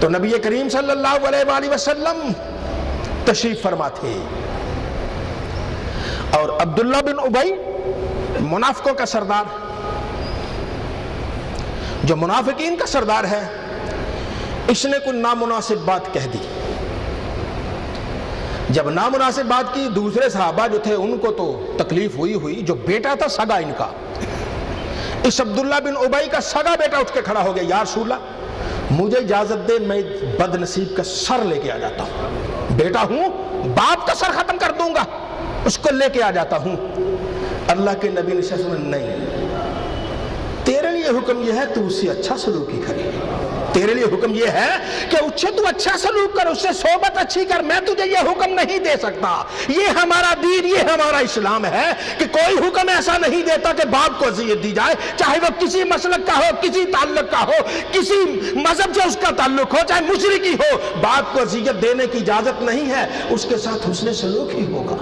تو نبی کریم صلی اللہ علیہ وآلہ وسلم تشریف فرما تھے، اور عبداللہ بن ابی منافقوں کا سردار، جو منافقین کا سردار ہے، اس نے کوئی نامناسب بات کہہ دی۔ جب نامناسب بات کی، دوسرے صحابہ جو تھے ان کو تو تکلیف ہوئی، جو بیٹا تھا سگا ان کا، اس عبداللہ بن ابی کا سگا بیٹا اٹھ کے کھڑا ہو گیا، یا رسول اللہ مجھے اجازت دے، میں بد نصیب کا سر لے کے آ جاتا ہوں، بیٹا ہوں، باپ کا سر ختم کر دوں گا، اس کو لے کے آ جاتا ہوں۔ اللہ کے نبی نے کہا نہیں، تیرے لیے حکم یہ ہے تو اس سے اچھا سلوک ہی کرے، تیرے لیے حکم یہ ہے کہ اس سے تو اچھا سلوک کر، اس سے صحبت اچھی کر، میں تجھے یہ حکم نہیں دے سکتا۔ یہ ہمارا دین، یہ ہمارا اسلام ہے کہ کوئی حکم ایسا نہیں دیتا کہ باپ کو اذیت دی جائے، چاہے وہ کسی مسلک کا ہو، کسی تعلق کا ہو، کسی مذہب سے اس کا تعلق ہو، چاہے مشرکی ہو، باپ کو اذیت دینے کی اجازت نہیں ہے، اس کے ساتھ حسن سلوک ہی ہوگا،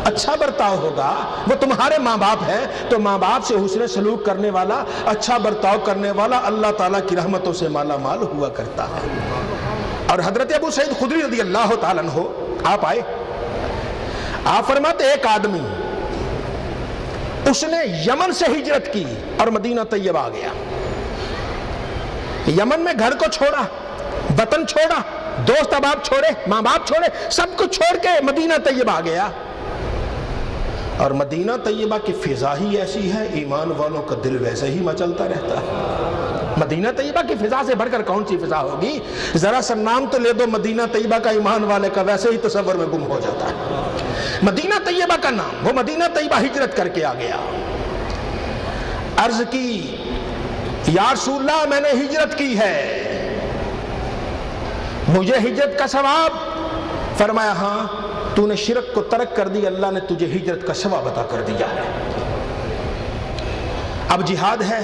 اچھا برتاؤ ہوگا۔ وہ تمہارے ماں باپ ہے تو ماں باپ سے حسن سلوک کرنے والا، اچھا برتاؤ کرنے والا اللہ تعالیٰ کی رحمتوں سے مالا مال ہوا کرتا ہے۔ اور حضرت ابو سعید خدری رضی اللہ تعالیٰ عنہ آپ آئے، آپ فرماتے ایک آدمی اس نے یمن سے ہجرت کی اور مدینہ طیبہ آ گیا، یمن میں گھر کو چھوڑا، وطن چھوڑا، دوست احباب چھوڑے، ماں باپ چھوڑے، سب کچھ چھوڑ کے مدینہ طیبہ آ گیا، اور مدینہ طیبہ کی فضا ہی ایسی ہے، ایمان والوں کا دل ویسے ہی مچلتا رہتا ہے۔ مدینہ طیبہ کی فضا سے بڑھ کر کون سی فضا ہوگی؟ ذرا سا نام تو لے دو مدینہ طیبہ کا، ایمان والے کا ویسے ہی تصور میں گم ہو جاتا ہے۔ مدینہ طیبہ کا نام، وہ مدینہ طیبہ ہجرت کر کے آ گیا، عرض کی یا رسول اللہ میں نے ہجرت کی ہے، مجھے ہجرت کا ثواب؟ فرمایا ہاں، تو نے شرک کو ترک کر دی، اللہ نے تجھے ہجرت کا ثواب عطا کر دیا ہے۔ اب جہاد ہے،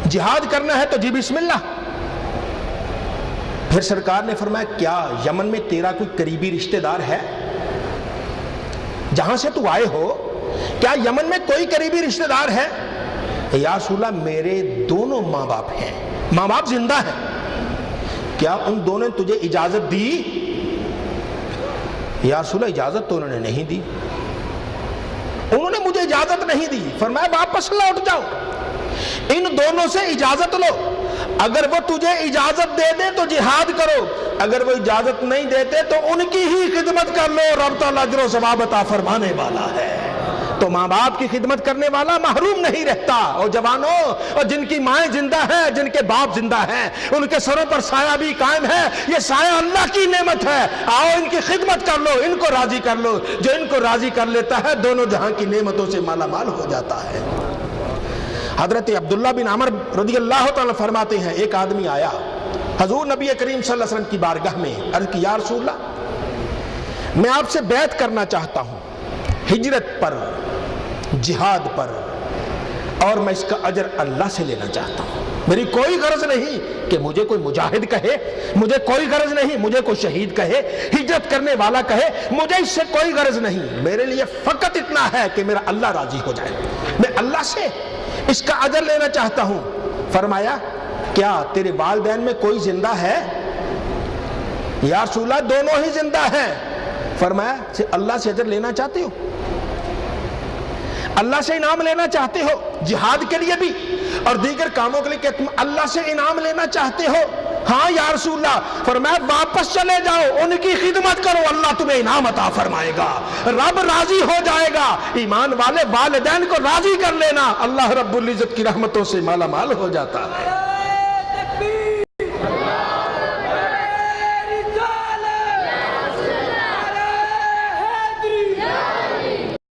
جہاد کرنا ہے تو جی بسم اللہ۔ پھر سرکار نے فرمایا کیا یمن میں تیرا کوئی قریبی رشتہ دار ہے؟ جہاں سے تو آئے ہو کیا یمن میں کوئی قریبی رشتہ دار ہے؟ یا رسول اللہ میرے دونوں ماں باپ ہیں، ماں باپ زندہ ہیں، کیا ان دونوں نے تجھے اجازت دی؟ یا رسول اللہ اجازت تو انہوں نے نہیں دی، انہوں نے مجھے اجازت نہیں دی۔ فرمایا واپس لوٹ جاؤ، ان دونوں سے اجازت لو، اگر وہ تجھے اجازت دے دے تو جہاد کرو، اگر وہ اجازت نہیں دیتے تو ان کی ہی خدمت کر لو، رب تعالیٰ اجر و ثواب عطا فرمانے والا ہے۔ تو ماں باپ کی خدمت کرنے والا محروم نہیں رہتا۔ اور جوانوں، اور جن کی مائیں زندہ ہیں، جن کے باپ زندہ ہیں، ان کے سروں پر سایہ بھی قائم ہے، یہ سایہ اللہ کی نعمت ہے، آؤ ان کی خدمت کر لو، ان کو راضی کر لو، جو ان کو راضی کر لیتا ہے دونوں جہاں کی نعمتوں سے مالا مال ہو جاتا ہے۔ حضرت عبداللہ بن عمر رضی اللہ تعالیٰ فرماتے ہیں ایک آدمی آیا حضور نبی کریم صلی اللہ علیہ وسلم کی بارگاہ میں، عرض کی یا رسول اللہ میں آپ سے بیعت کرنا چاہتا ہوں ہجرت پر، جہاد پر، اور میں اس کا اجر اللہ سے لینا چاہتا ہوں، میری کوئی غرض نہیں کہ مجھے کوئی مجاہد کہے، مجھے کوئی غرض نہیں مجھے کوئی شہید کہے، ہجرت کرنے والا کہے، مجھے اس سے کوئی غرض نہیں، میرے لیے فقط اتنا ہے کہ میرا اللہ راضی ہو جائے، میں اللہ سے اس کا اجر لینا چاہتا ہوں۔ فرمایا کیا تیرے والدین میں کوئی زندہ ہے؟ یا رسول اللہ دونوں ہی زندہ ہیں۔ فرمایا اللہ سے اجر لینا چاہتے ہو، اللہ سے انعام لینا چاہتے ہو، جہاد کے لیے بھی اور دیگر کاموں کے لیے کہ تم اللہ سے انعام لینا چاہتے ہو؟ ہاں یا رسول اللہ۔ فرمایا واپس چلے جاؤ، ان کی خدمت کرو، اللہ تمہیں انعام عطا فرمائے گا، رب راضی ہو جائے گا۔ ایمان والے والدین کو راضی کر لینا، اللہ رب العزت کی رحمتوں سے مالا مال ہو جاتا ہے۔